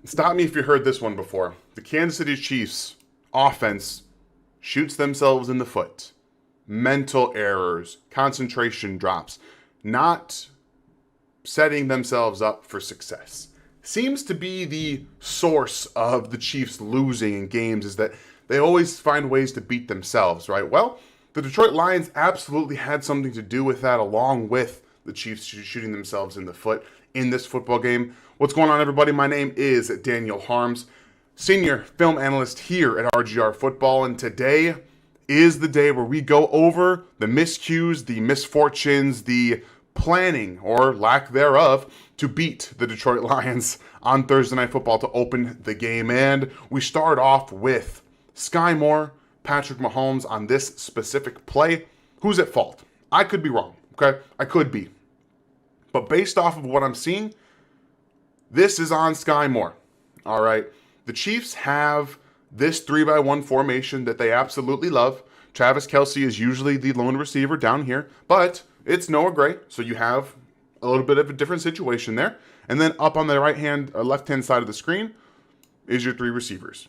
Stop me if you heard this one before. The Kansas City Chiefs offense shoots themselves in the foot. Mental errors, concentration drops, not setting themselves up for success. Seems to be the source of the Chiefs losing in games, is that they always find ways to beat themselves, right? Well, the Detroit Lions absolutely had something to do with that, along with the Chiefs shooting themselves in the foot in this football game. What's going on, everybody? My name is Daniel Harms, senior film analyst here at RGR Football, and today is the day where we go over the miscues, the misfortunes, the planning, or lack thereof, to beat the Detroit Lions on Thursday Night Football to open the game. And we start off with Skymore, Patrick Mahomes on this specific play. Who's at fault? I could be wrong, okay? I could be. But based off of what I'm seeing, this is on Skymore, all right? The Chiefs have this 3-by-1 formation that they absolutely love. Travis Kelce is usually the lone receiver down here, but it's Noah Gray, so you have a little bit of a different situation there. And then up on the left-hand side of the screen is your three receivers.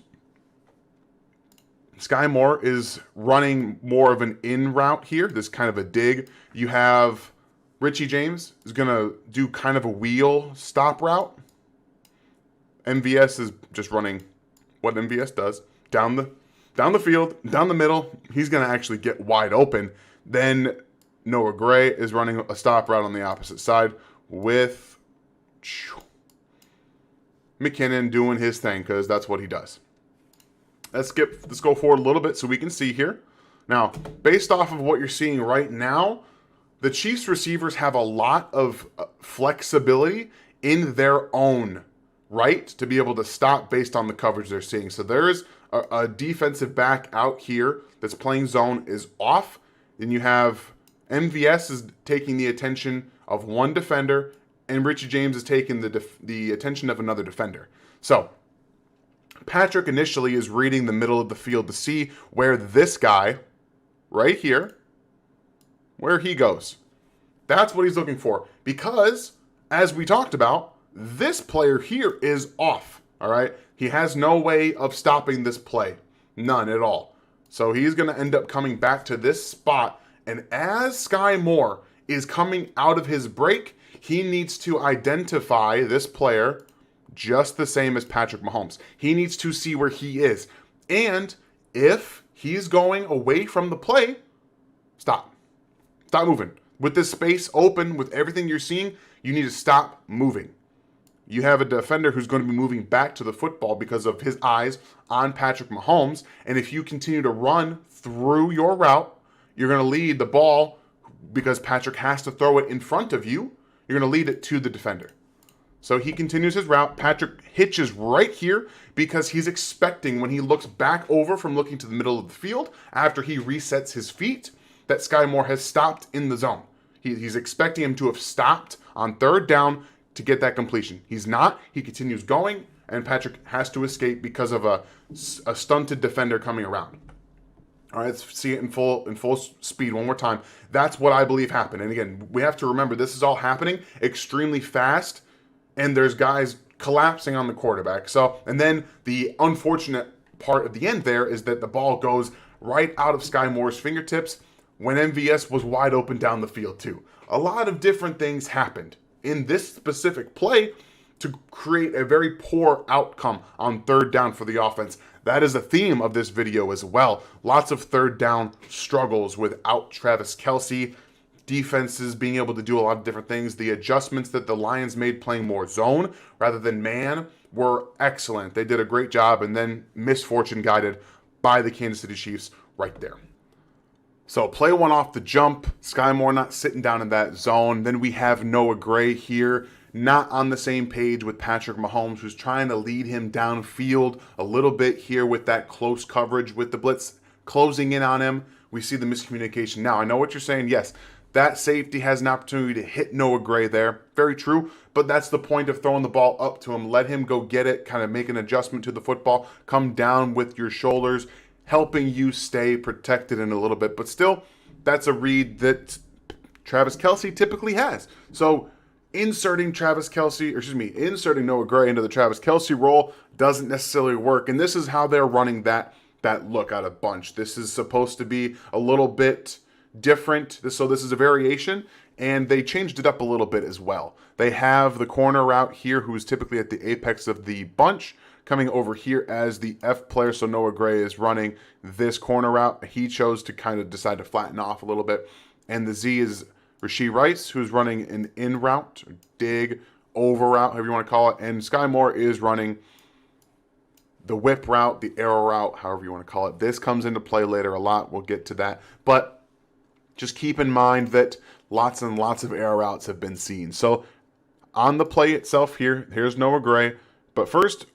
Skymore is running more of an in route here, this kind of a dig. You have Richie James is going to do kind of a wheel stop route. MVS is just running what MVS does, down the field, down the middle. He's going to actually get wide open. Then Noah Gray is running a stop route on the opposite side with McKinnon doing his thing, because that's what he does. Let's go forward a little bit so we can see here. Now, based off of what you're seeing right now, the Chiefs receivers have a lot of flexibility in their own right to be able to stop based on the coverage they're seeing. So there is a defensive back out here that's playing zone is off. Then you have MVS is taking the attention of one defender, and Richie James is taking the attention of another defender. So Patrick initially is reading the middle of the field to see where this guy right here, where he goes. That's what he's looking for, because as we talked about, this player here is off, all right? He has no way of stopping this play, none at all. So he's going to end up coming back to this spot, and as Skymore is coming out of his break, he needs to identify this player just the same as Patrick Mahomes. He needs to see where he is. And if he's going away from the play, stop. Stop moving. With this space open, with everything you're seeing, you need to stop moving. You have a defender who's going to be moving back to the football because of his eyes on Patrick Mahomes. And if you continue to run through your route, you're going to lead the ball, because Patrick has to throw it in front of you. You're going to lead it to the defender. So he continues his route. Patrick hitches right here because he's expecting, when he looks back over from looking to the middle of the field after he resets his feet, that Skymore has stopped in the zone. He's expecting him to have stopped on third down to get that completion. He's not. He continues going, and Patrick has to escape because of a stunted defender coming around. All right, let's see it in full speed one more time. That's what I believe happened. And again, we have to remember this is all happening extremely fast, and there's guys collapsing on the quarterback. So, and then the unfortunate part at the end there is that the ball goes right out of Skymore's fingertips when MVS was wide open down the field too. A lot of different things happened in this specific play to create a very poor outcome on third down for the offense. That is a theme of this video as well. Lots of third down struggles without Travis Kelce. Defenses being able to do a lot of different things. The adjustments that the Lions made playing more zone rather than man were excellent. They did a great job, and then misfortune guided by the Kansas City Chiefs right there. So play one off the jump. Skymore not sitting down in that zone. Then we have Noah Gray here, not on the same page with Patrick Mahomes, who's trying to lead him downfield a little bit here with that close coverage with the blitz closing in on him. We see the miscommunication. Now, I know what you're saying. Yes, that safety has an opportunity to hit Noah Gray there. Very true, but that's the point of throwing the ball up to him. Let him go get it, kind of make an adjustment to the football, come down with your shoulders, helping you stay protected in a little bit. But still, that's a read that Travis Kelce typically has. So inserting inserting Noah Gray into the Travis Kelce role doesn't necessarily work. And this is how they're running that look out of bunch. This is supposed to be a little bit different. So this is a variation, and they changed it up a little bit as well. They have the corner route here, who's typically at the apex of the bunch, coming over here as the F player. So Noah Gray is running this corner route. He chose to kind of decide to flatten off a little bit. And the Z is Rashee Rice, who's running an in route, dig, over route, however you want to call it. And Skymore is running the whip route, the arrow route, however you want to call it. This comes into play later a lot. We'll get to that. But just keep in mind that lots and lots of arrow routes have been seen. So on the play itself here, here's Noah Gray. But first,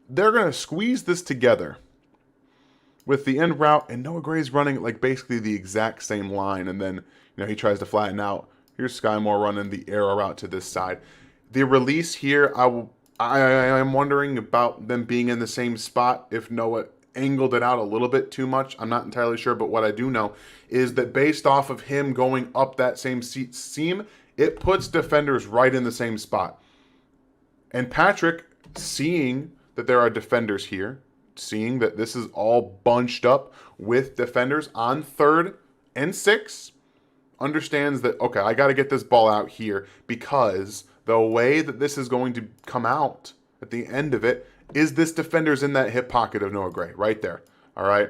they're going to squeeze this together with the end route. And Noah Gray's running like basically the exact same line. And then, he tries to flatten out. Here's Skymore running the arrow route to this side. The release here, I am wondering about them being in the same spot if Noah angled it out a little bit too much. I'm not entirely sure, but what I do know is that based off of him going up that same seam, it puts defenders right in the same spot. And Patrick, seeing that there are defenders here, seeing that this is all bunched up with defenders on 3rd and 6, understands that, okay, I got to get this ball out here, because the way that this is going to come out at the end of it is this defender's in that hip pocket of Noah Gray right there. All right.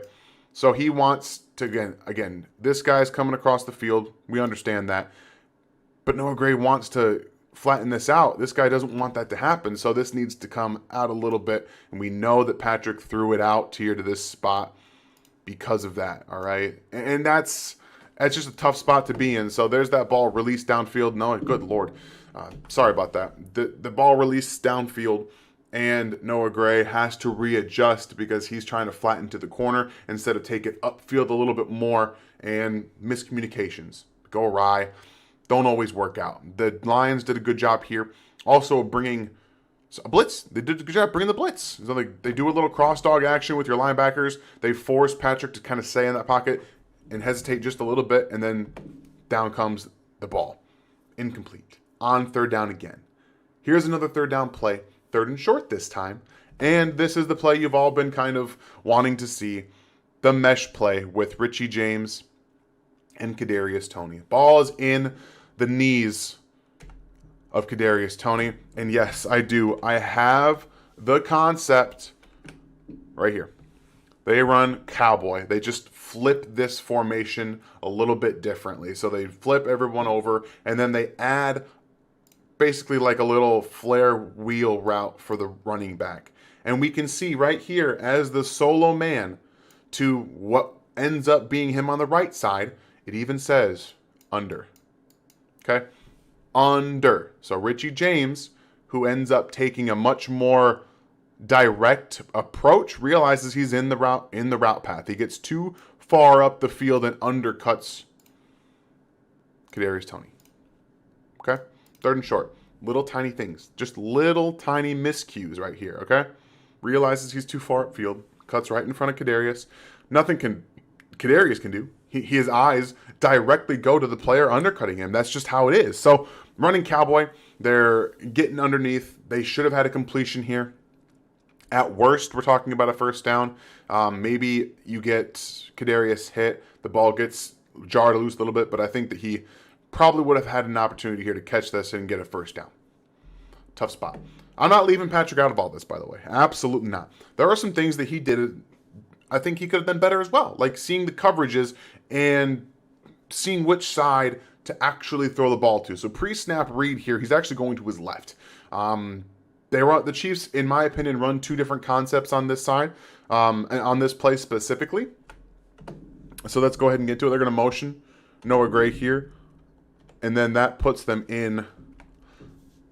So he wants to, again, this guy's coming across the field. We understand that. But Noah Gray wants to flatten this out. This guy doesn't want that to happen. So this needs to come out a little bit. And we know that Patrick threw it out here to this spot because of that. All right. And that's just a tough spot to be in. So there's that ball released downfield. No, good Lord. Sorry about that. The ball released downfield, and Noah Gray has to readjust because he's trying to flatten to the corner instead of take it upfield a little bit more, and miscommunications go awry. Don't always work out. The Lions did a good job here. Also bringing a blitz. They did a good job bringing the blitz. So they do a little cross dog action with your linebackers. They force Patrick to kind of stay in that pocket and hesitate just a little bit, and then down comes the ball. Incomplete. On 3rd down again. Here's another 3rd down play. 3rd and short this time. And this is the play you've all been kind of wanting to see. The mesh play with Richie James and Kadarius Toney. Ball is in the knees of Kadarius Toney. And yes, I do. I have the concept right here. They run Cowboy. They just flip this formation a little bit differently. So they flip everyone over, and then they add basically like a little flare wheel route for the running back. And we can see right here as the solo man to what ends up being him on the right side, it even says under. Okay? Under. So Richie James, who ends up taking a much more direct approach, realizes he's in the route path. He gets too far up the field and undercuts Kadarius Toney. Okay? 3rd and short. Little tiny things. Just little tiny miscues right here, okay? Realizes he's too far upfield. Cuts right in front of Kadarius. Nothing Kadarius can do. His eyes directly go to the player undercutting him. That's just how it is. So, running Cowboy, they're getting underneath. They should have had a completion here. At worst, we're talking about a 1st down. Maybe you get Kadarius hit. The ball gets jarred loose a little bit, but I think that he probably would have had an opportunity here to catch this and get a 1st down. Tough spot. I'm not leaving Patrick out of all this, by the way. Absolutely not. There are some things that he did I think he could have done better as well. Like seeing the coverages and seeing which side to actually throw the ball to. So pre-snap read here, he's actually going to his left. The Chiefs, in my opinion, run 2 different concepts on this side, and on this play specifically. So let's go ahead and get to it. They're going to motion Noah Gray here, and then that puts them in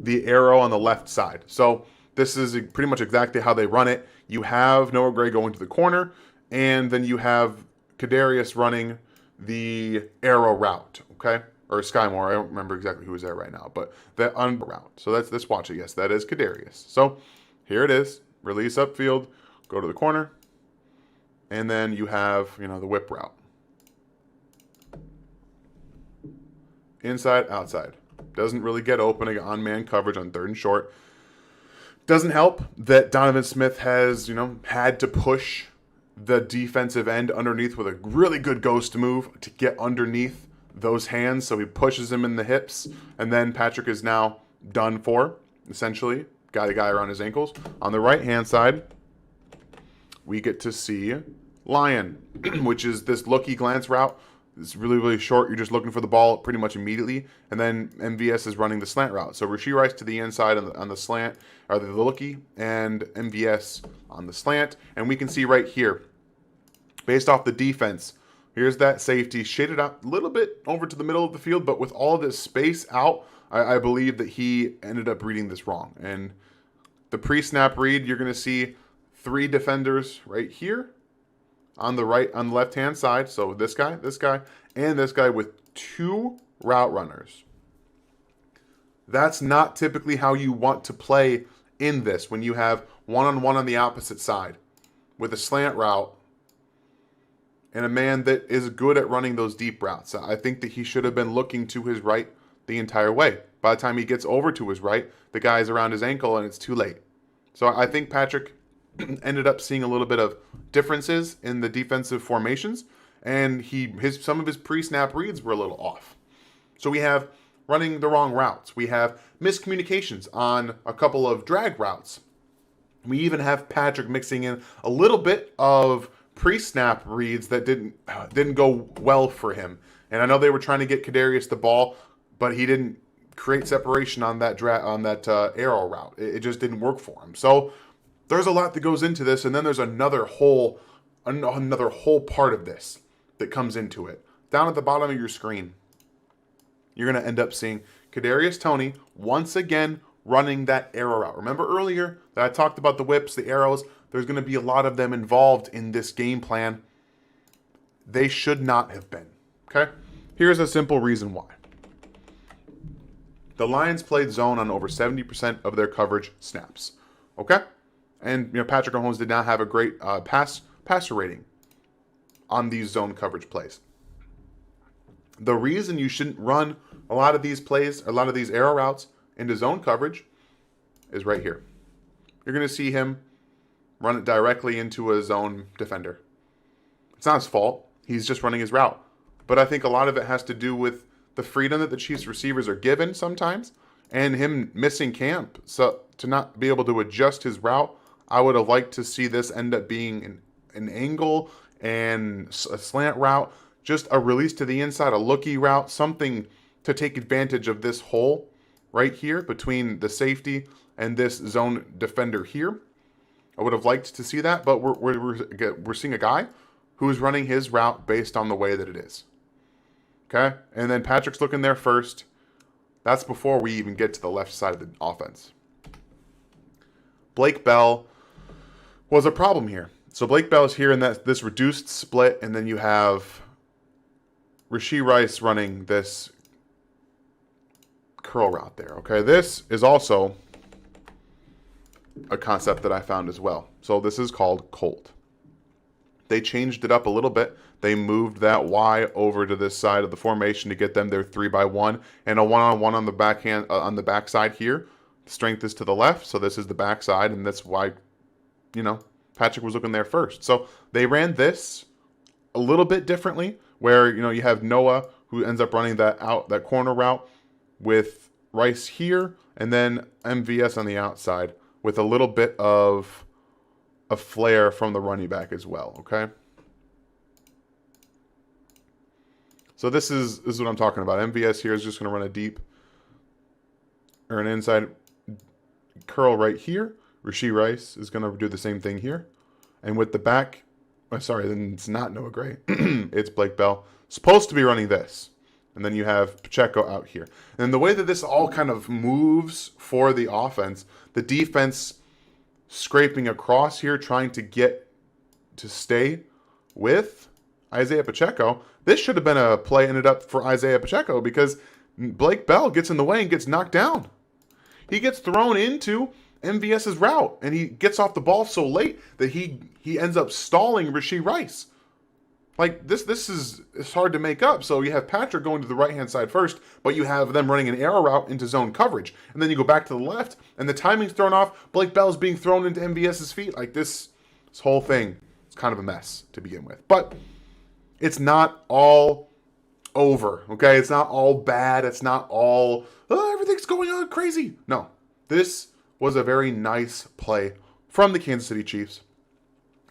the arrow on the left side. So this is pretty much exactly how they run it. You have Noah Gray going to the corner, and then you have Kadarius running the arrow route, okay? Or Skymore. I don't remember exactly who is there right now, but the under route. So let's watch it. Yes, that is Kadarius. So here it is. Release upfield, go to the corner, and then you have, the whip route. Inside, outside. doesn't really get open on man coverage on 3rd and short. Doesn't help that Donovan Smith has, had to push the defensive end underneath with a really good ghost move to get underneath those hands. So he pushes him in the hips, and then Patrick is now done for, essentially. Got a guy around his ankles. On the right-hand side, we get to see Lion, which is this looky glance route. It's really, really short. You're just looking for the ball pretty much immediately. And then MVS is running the slant route. So Rashee Rice to the inside on the slant, or the looky, and MVS on the slant. And we can see right here, based off the defense, here's that safety shaded out a little bit over to the middle of the field. But with all this space out, I believe that he ended up reading this wrong. And the pre-snap read, you're going to see 3 defenders right here. On the left-hand side, so this guy, and this guy with 2 route runners. That's not typically how you want to play in this when you have one-on-one on the opposite side with a slant route and a man that is good at running those deep routes. I think that he should have been looking to his right the entire way. By the time he gets over to his right, the guy's around his ankle and it's too late. So I think Patrick ended up seeing a little bit of differences in the defensive formations, and some of his pre-snap reads were a little off. So we have running the wrong routes. We have miscommunications on a couple of drag routes. We even have Patrick mixing in a little bit of pre-snap reads that didn't go well for him. And I know they were trying to get Kadarius the ball, but he didn't create separation on that arrow route. It just didn't work for him. So there's a lot that goes into this, and then there's another whole part of this that comes into it. Down at the bottom of your screen, you're going to end up seeing Kadarius Toney once again running that arrow route. Remember earlier that I talked about the whips, the arrows? There's going to be a lot of them involved in this game plan. They should not have been. Okay? Here's a simple reason why. The Lions played zone on over 70% of their coverage snaps. Okay? And Patrick Mahomes did not have a great passer rating on these zone coverage plays. The reason you shouldn't run a lot of these plays, a lot of these arrow routes into zone coverage is right here. You're going to see him run it directly into a zone defender. It's not his fault. He's just running his route. But I think a lot of it has to do with the freedom that the Chiefs receivers are given sometimes and him missing camp. So to not be able to adjust his route, I would have liked to see this end up being an angle and a slant route, just a release to the inside, a looky route, something to take advantage of this hole right here between the safety and this zone defender here. I would have liked to see that, but we're seeing a guy who's running his route based on the way that it is. Okay? And then Patrick's looking there first. That's before we even get to the left side of the offense. Blake Bell was a problem here. So Blake Bell is here in this reduced split, and then you have Rashee Rice running this curl route there. Okay, this is also a concept that I found as well. So this is called Colt. They changed it up a little bit. They moved that Y over to this side of the formation to get them their 3x1 and a one-on-one on the backhand on the backside here. Strength is to the left, so this is the backside, and that's why, Patrick was looking there first. So they ran this a little bit differently, where you have Noah who ends up running that corner route with Rice here, and then MVS on the outside with a little bit of a flare from the running back as well. Okay. So this is what I'm talking about. MVS here is just going to run a deep or an inside curl right here. Rashee Rice is going to do the same thing here. And with the back, then it's not Noah Gray. It's Blake Bell. Supposed to be running this. And then you have Pacheco out here. And the way that this all kind of moves for the offense, the defense scraping across here, trying to get to stay with Isaiah Pacheco. This should have been a play ended up for Isaiah Pacheco because Blake Bell gets in the way and gets knocked down. He gets thrown into MVS's route, and he gets off the ball so late that he ends up stalling Rashee Rice. Like this is it's hard to make up. So you have Patrick going to the right hand side first, but you have them running an arrow route into zone coverage, and then you go back to the left, and the timing's thrown off. Blake Bell's being thrown into MVS's feet. Like this whole thing is kind of a mess to begin with. But it's not all over. Okay, it's not all bad. It's not all everything's going on crazy. No, this was a very nice play from the Kansas City Chiefs.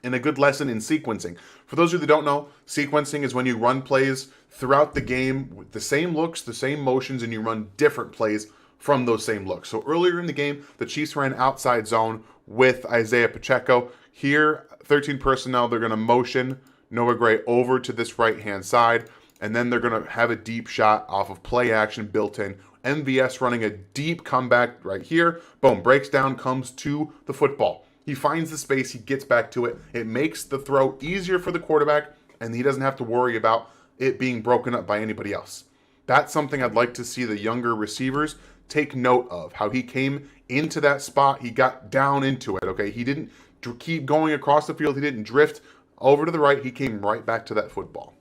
And a good lesson in sequencing. For those of you that don't know, sequencing is when you run plays throughout the game with the same looks, the same motions, and you run different plays from those same looks. So earlier in the game, the Chiefs ran outside zone with Isaiah Pacheco. Here, 13 personnel, they're going to motion Noah Gray over to this right-hand side, and then they're going to have a deep shot off of play action built in. MVS running a deep comeback right here. Boom, breaks down, comes to the football. He finds the space, he gets back to it. It makes the throw easier for the quarterback, and he doesn't have to worry about it being broken up by anybody else. That's something I'd like to see the younger receivers take note of, how he came into that spot, he got down into it, okay? He didn't keep going across the field, he didn't drift over to the right, he came right back to that football.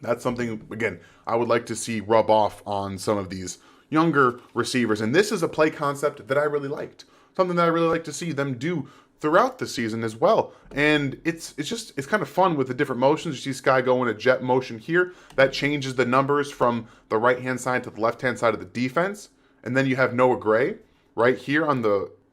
That's something, again, I would like to see rub off on some of these younger receivers, and this is a play concept that I really liked. Something that I really like to see them do throughout the season as well. And it's kind of fun with the different motions. You see Sky go in a jet motion here. That changes the numbers from the right-hand side to the left-hand side of the defense. And then you have Noah Gray right here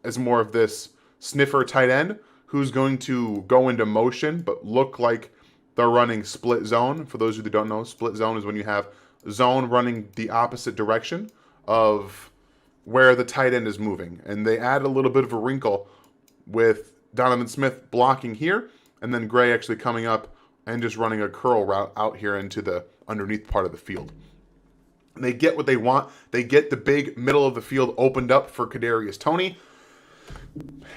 as more of this sniffer tight end who's going to go into motion but look like they're running split zone. For those of you that don't know, split zone is when you have zone running the opposite direction of where the tight end is moving. And they add a little bit of a wrinkle with Donovan Smith blocking here, and then Gray actually coming up and just running a curl route out here into the underneath part of the field. And they get what they want. They get the big middle of the field opened up for Kadarius Toney.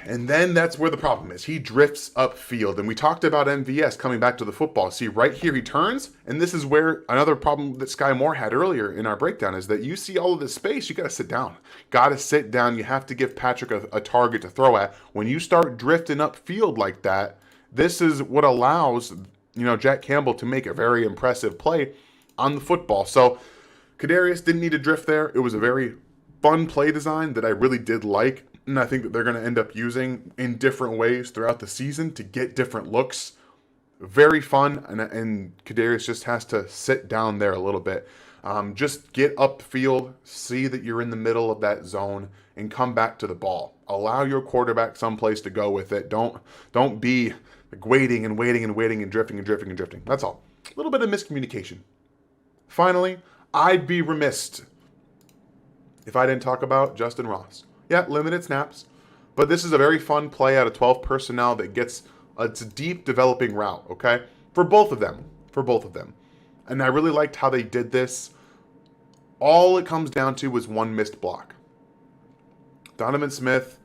And then that's where the problem is. He drifts upfield. And we talked about MVS coming back to the football. See, right here he turns. And this is where another problem that Skymore had earlier in our breakdown is that you see all of this space, you got to sit down. Got to sit down. You have to give Patrick a target to throw at. When you start drifting upfield like that, this is what allows, Jack Campbell to make a very impressive play on the football. So Kadarius didn't need to drift there. It was a very fun play design that I really did like. And I think that they're going to end up using in different ways throughout the season to get different looks. Very fun, and Kadarius just has to sit down there a little bit. Just get upfield, see that you're in the middle of that zone, and come back to the ball. Allow your quarterback someplace to go with it. Don't be like waiting and drifting. That's all. A little bit of miscommunication. Finally, I'd be remiss if I didn't talk about Justin Ross. Yeah, limited snaps, but this is a very fun play out of 12 personnel that gets it's a deep developing route, okay? For both of them. And I really liked how they did this. All it comes down to was one missed block. Donovan Smith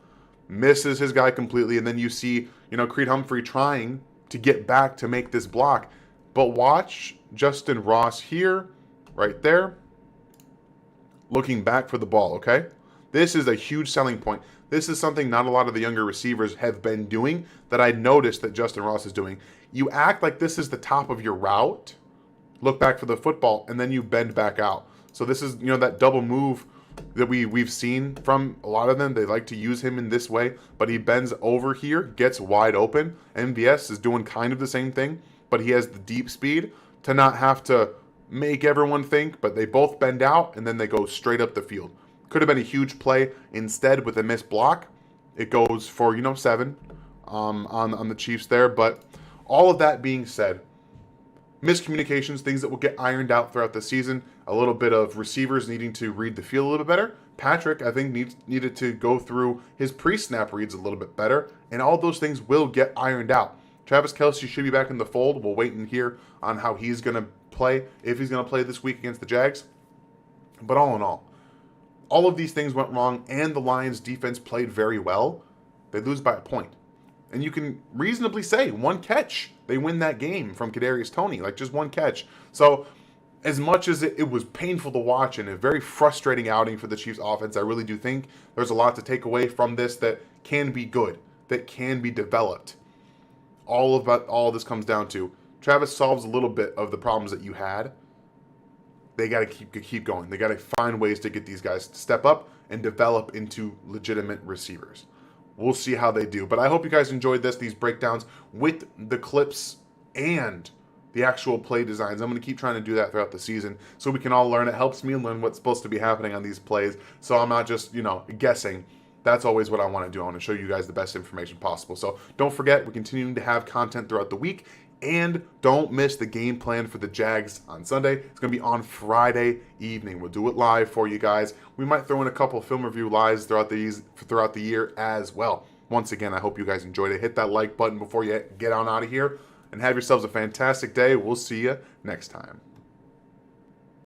misses his guy completely, and then you see, Creed Humphrey trying to get back to make this block. But watch Justin Ross here, right there, looking back for the ball, okay? This is a huge selling point. This is something not a lot of the younger receivers have been doing that I noticed that Justin Ross is doing. You act like this is the top of your route, look back for the football, and then you bend back out. So this is, that double move that we've seen from a lot of them. They like to use him in this way, but he bends over here, gets wide open. MVS is doing kind of the same thing, but he has the deep speed to not have to make everyone think, but they both bend out, and then they go straight up the field. Could have been a huge play. Instead, with a missed block, it goes for, 7 on the Chiefs there. But all of that being said, miscommunications, things that will get ironed out throughout the season, a little bit of receivers needing to read the field a little bit better. Patrick, I think, needed to go through his pre-snap reads a little bit better, and all those things will get ironed out. Travis Kelce should be back in the fold. We'll wait and hear on how he's going to play, if he's going to play this week against the Jags. But all in all of these things went wrong, and the Lions' defense played very well. They lose by a point. And you can reasonably say one catch, they win that game from Kadarius Toney, like just one catch. So as much as it was painful to watch and a very frustrating outing for the Chiefs offense, I really do think there's a lot to take away from this that can be good, that can be developed. All of this comes down to Travis solves a little bit of the problems that you had, they got to keep going. They got to find ways to get these guys to step up and develop into legitimate receivers. We'll see how they do. But I hope you guys enjoyed these breakdowns with the clips and the actual play designs. I'm going to keep trying to do that throughout the season so we can all learn. It helps me learn what's supposed to be happening on these plays, so I'm not just, guessing. That's always what I want to do. I want to show you guys the best information possible. So don't forget, we're continuing to have content throughout the week. And don't miss the game plan for the Jags on Sunday. It's going to be on Friday evening. We'll do it live for you guys. We might throw in a couple of film review lives throughout the year as well. Once again, I hope you guys enjoyed it. Hit that like button before you get on out of here. And have yourselves a fantastic day. We'll see you next time.